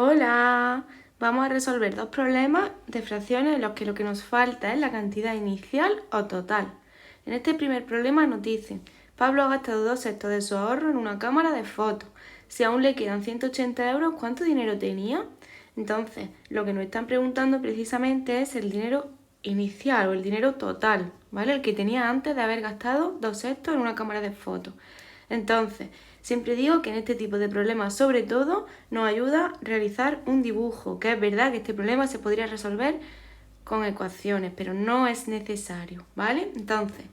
Hola, vamos a resolver dos problemas de fracciones en los que lo que nos falta es la cantidad inicial o total. En este primer problema nos dicen, Pablo ha gastado 2/6 de su ahorro en una cámara de fotos. Si aún le quedan 180 euros, ¿cuánto dinero tenía? Entonces, lo que nos están preguntando precisamente es el dinero inicial o el dinero total, ¿vale? El que tenía antes de haber gastado 2/6 en una cámara de fotos. Entonces, siempre digo que en este tipo de problemas, sobre todo, nos ayuda realizar un dibujo, que es verdad que este problema se podría resolver con ecuaciones, pero no es necesario, ¿vale? Entonces,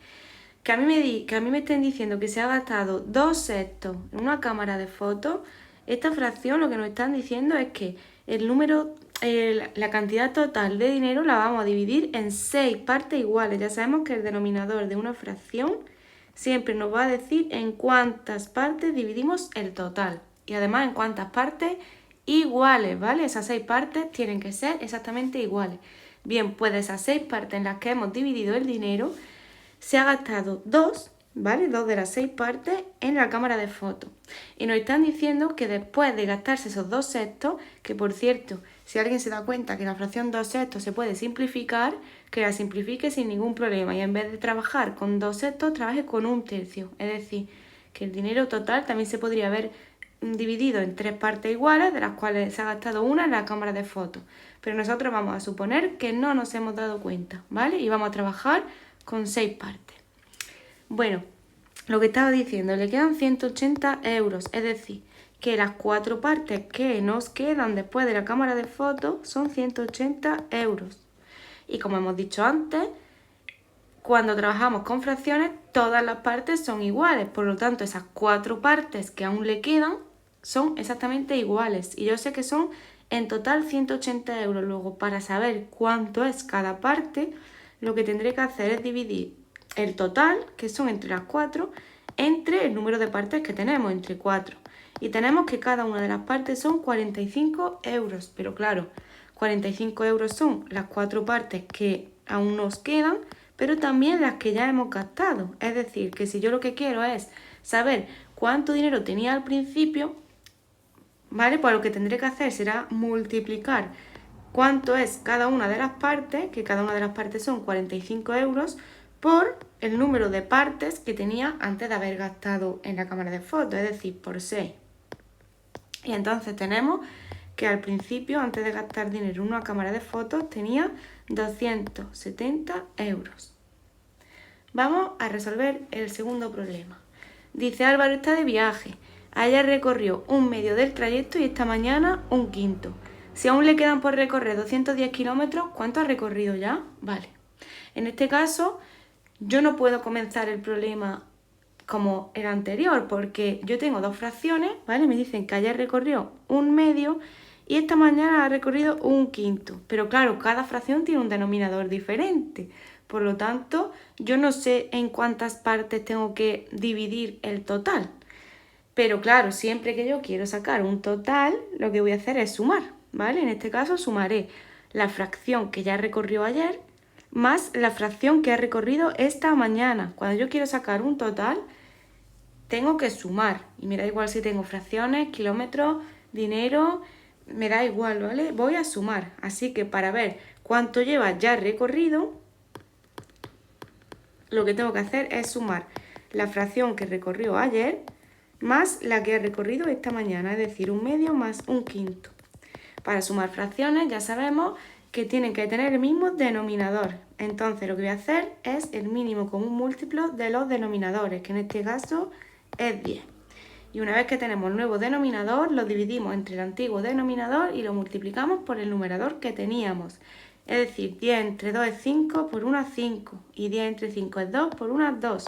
que a mí me estén diciendo que se ha gastado 2/6 en una cámara de fotos, esta fracción lo que nos están diciendo es que la cantidad total de dinero la vamos a dividir en 6 partes iguales. Ya sabemos que el denominador de una fracción siempre nos va a decir en cuántas partes dividimos el total y además en cuántas partes iguales, ¿vale? Esas 6 partes tienen que ser exactamente iguales. Bien, pues de esas 6 partes en las que hemos dividido el dinero, se ha gastado 2, ¿vale? 2 de las 6 partes en la cámara de fotos. Y nos están diciendo que después de gastarse esos 2/6, que por cierto, si alguien se da cuenta que la fracción 2/6 se puede simplificar, que la simplifique sin ningún problema y en vez de trabajar con 2/6, trabaje con 1/3. Es decir, que el dinero total también se podría haber dividido en 3 partes iguales, de las cuales se ha gastado una en la cámara de fotos. Pero nosotros vamos a suponer que no nos hemos dado cuenta, ¿vale? Y vamos a trabajar con 6 partes. Bueno, lo que estaba diciendo, le quedan 180 euros, es decir, que las 4 partes que nos quedan después de la cámara de fotos son 180 euros. Y como hemos dicho antes, cuando trabajamos con fracciones, todas las partes son iguales, por lo tanto, esas 4 partes que aún le quedan son exactamente iguales. Y yo sé que son en total 180 euros. Luego, para saber cuánto es cada parte, lo que tendré que hacer es dividir el total, que son entre las 4, entre el número de partes que tenemos, entre 4. Y tenemos que cada una de las partes son 45 euros. Pero claro, 45 euros son las 4 partes que aún nos quedan, pero también las que ya hemos gastado. Es decir, que si yo lo que quiero es saber cuánto dinero tenía al principio, ¿vale? Pues lo que tendré que hacer será multiplicar cuánto es cada una de las partes, que cada una de las partes son 45 euros, por el número de partes que tenía antes de haber gastado en la cámara de fotos, es decir, por 6. Y entonces tenemos que al principio, antes de gastar dinero en una cámara de fotos, tenía 270 euros. Vamos a resolver el segundo problema. Dice, Álvaro está de viaje. Ayer recorrió un medio del trayecto y esta mañana un quinto. Si aún le quedan por recorrer 210 kilómetros, ¿cuánto ha recorrido ya? Vale. En este caso, yo no puedo comenzar el problema como el anterior, porque yo tengo dos fracciones, ¿vale? Me dicen que ayer recorrió un medio y esta mañana ha recorrido un quinto. Pero claro, cada fracción tiene un denominador diferente. Por lo tanto, yo no sé en cuántas partes tengo que dividir el total. Pero claro, siempre que yo quiero sacar un total, lo que voy a hacer es sumar, ¿vale? En este caso sumaré la fracción que ya recorrió ayer más la fracción que ha recorrido esta mañana. Cuando yo quiero sacar un total, tengo que sumar. Y me da igual si tengo fracciones, kilómetros, dinero, me da igual, ¿vale? Voy a sumar. Así que para ver cuánto lleva ya recorrido, lo que tengo que hacer es sumar la fracción que recorrió ayer más la que he recorrido esta mañana, es decir, un medio más un quinto. Para sumar fracciones ya sabemos que tienen que tener el mismo denominador. Entonces lo que voy a hacer es el mínimo común múltiplo de los denominadores, que en este caso es 10. Y una vez que tenemos el nuevo denominador, lo dividimos entre el antiguo denominador y lo multiplicamos por el numerador que teníamos. Es decir, 10 entre 2 es 5, por 1 es 5. Y 10 entre 5 es 2, por 1 es 2.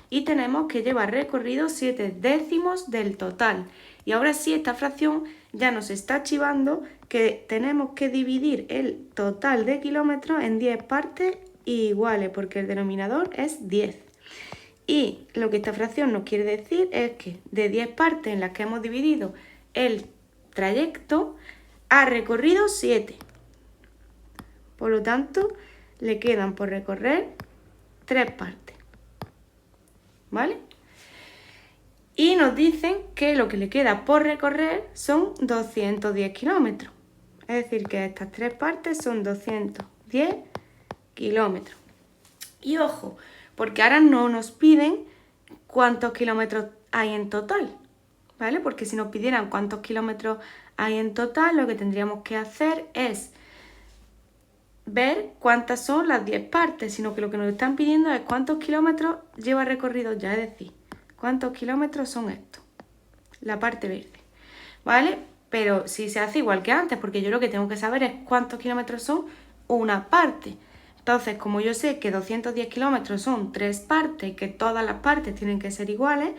Y tenemos que llevar recorrido 7 décimos del total. Y ahora sí, esta fracción ya nos está chivando que tenemos que dividir el total de kilómetros en 10 partes iguales, porque el denominador es 10. Y lo que esta fracción nos quiere decir es que de 10 partes en las que hemos dividido el trayecto, ha recorrido 7. Por lo tanto, le quedan por recorrer 3 partes. ¿Vale? Y nos dicen que lo que le queda por recorrer son 210 kilómetros. Es decir, que estas tres partes son 210 kilómetros. Y ojo, porque ahora no nos piden cuántos kilómetros hay en total, ¿vale? Porque si nos pidieran cuántos kilómetros hay en total, lo que tendríamos que hacer es ver cuántas son las 10 partes, sino que lo que nos están pidiendo es cuántos kilómetros lleva recorrido ya, es decir, cuántos kilómetros son estos, la parte verde, ¿vale? Pero si se hace igual que antes, porque yo lo que tengo que saber es cuántos kilómetros son una parte. Entonces, como yo sé que 210 kilómetros son 3 partes y que todas las partes tienen que ser iguales,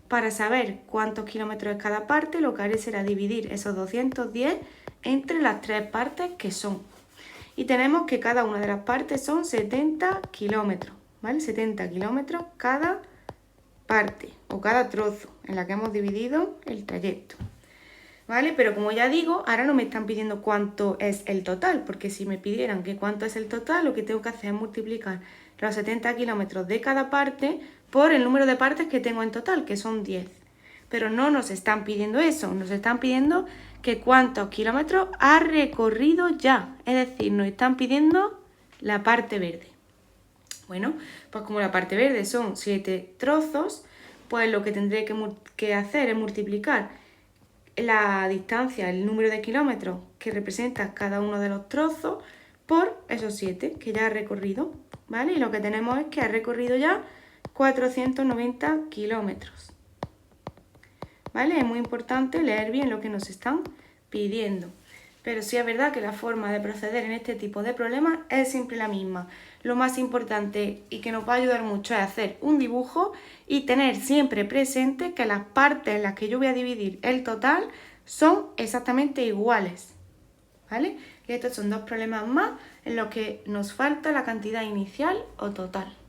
para saber cuántos kilómetros es cada parte, lo que haré será dividir esos 210 entre las 3 partes que son. Y tenemos que cada una de las partes son 70 kilómetros, ¿vale? 70 kilómetros cada parte o cada trozo en la que hemos dividido el trayecto, ¿vale? Pero como ya digo, ahora no me están pidiendo cuánto es el total, porque si me pidieran que cuánto es el total, lo que tengo que hacer es multiplicar los 70 kilómetros de cada parte por el número de partes que tengo en total, que son 10. Pero no nos están pidiendo eso, nos están pidiendo que cuántos kilómetros ha recorrido ya. Es decir, nos están pidiendo la parte verde. Bueno, pues como la parte verde son 7 trozos, pues lo que tendré que hacer es multiplicar la distancia, el número de kilómetros que representa cada uno de los trozos por esos 7 que ya ha recorrido, ¿vale? Y lo que tenemos es que ha recorrido ya 490 kilómetros, ¿vale? Es muy importante leer bien lo que nos están pidiendo. Pero sí es verdad que la forma de proceder en este tipo de problemas es siempre la misma. Lo más importante y que nos va a ayudar mucho es hacer un dibujo y tener siempre presente que las partes en las que yo voy a dividir el total son exactamente iguales, ¿vale? Y estos son dos problemas más en los que nos falta la cantidad inicial o total.